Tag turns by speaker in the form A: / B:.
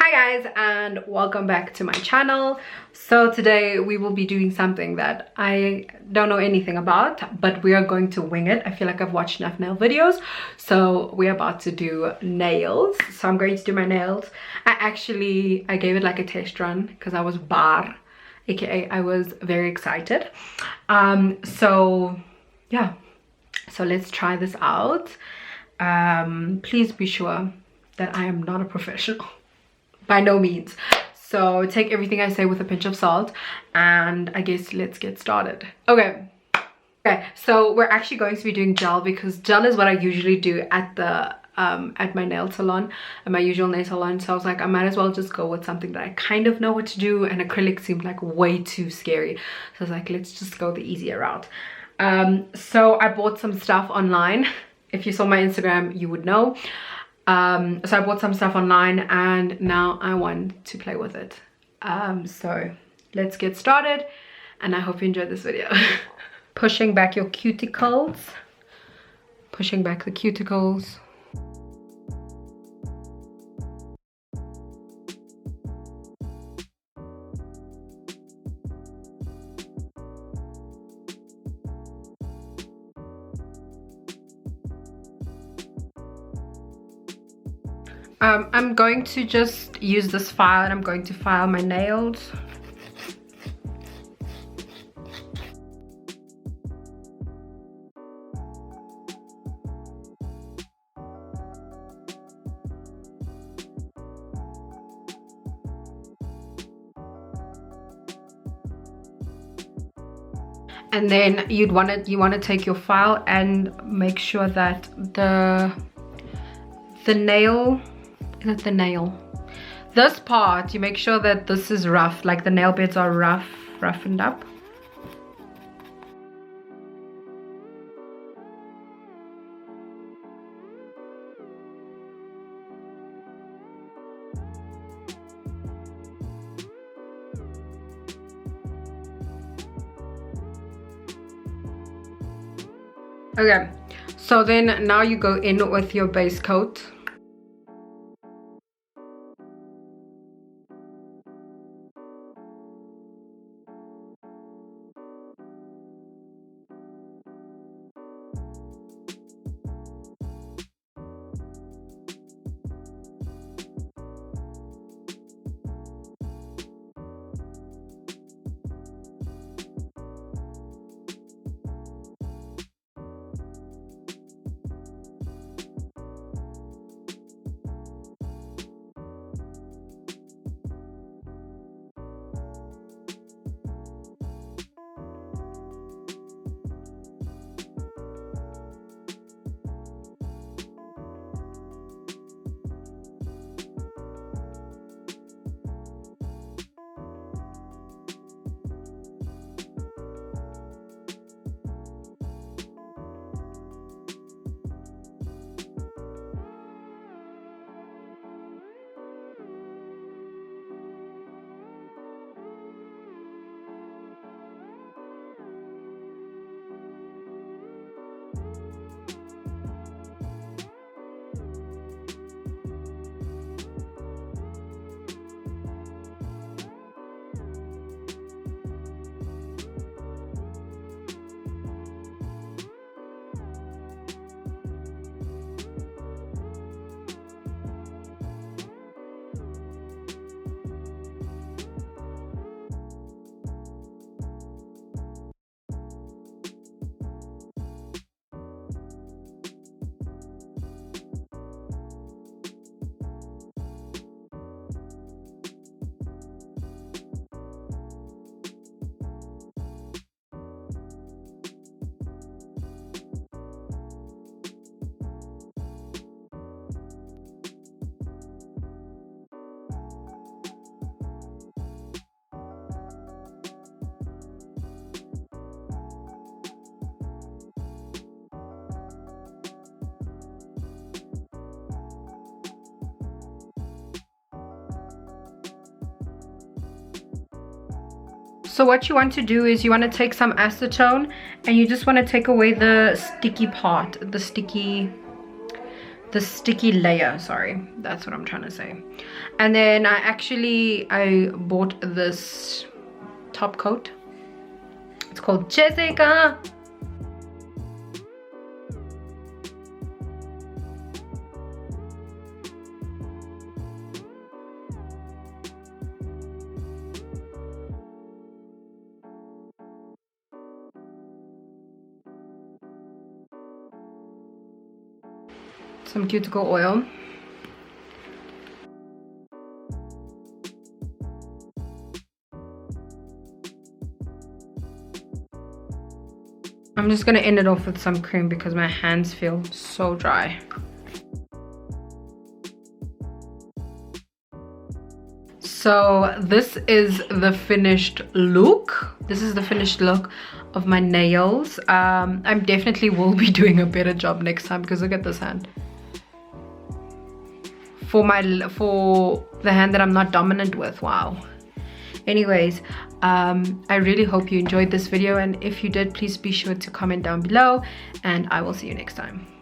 A: Hi guys, and welcome back to my channel. So today we will be doing something that I don't know anything about, but we are going to wing it. I feel like I've watched enough nail videos, so we're about to do nails. So I'm going to do my nails. I gave it like a test run because I was bar, aka I was very excited. So yeah, so let's try this out. Please be sure that I am not a professional. By no means. So take everything I say with a pinch of salt, and I guess let's get started. Okay, so we're actually going to be doing gel because gel is what I usually do at the at my nail salon, at my usual nail salon. So I was like, I might as well just go with something that I kind of know what to do, and acrylic seemed like way too scary. So I was like, let's just go the easier route. So I bought some stuff online. If you saw my Instagram, you would know. So I bought some stuff online and now I want to play with it. So let's get started, and I hope you enjoyed this video. Pushing back your cuticles, pushing back the cuticles. I'm going to just use this file and I'm going to file my nails. And then you want to take your file and make sure that the nail, this part, you make sure that this is rough, like the nail beds are roughened up. Okay, so then now you go in with your base coat. So what you want to do is you want to take some acetone and you just want to take away the sticky part, the sticky the sticky layer, sorry, that's what I'm trying to say. And then I bought this top coat. It's called Jessica. Some cuticle oil. I'm just gonna end it off with some cream because my hands feel so dry. So this is the finished look. This is the finished look of my nails. I definitely will be doing a better job next time because look at this hand. For the hand that I'm not dominant with. Wow. Anyways, I really hope you enjoyed this video, and if you did, please be sure to comment down below, and I will see you next time.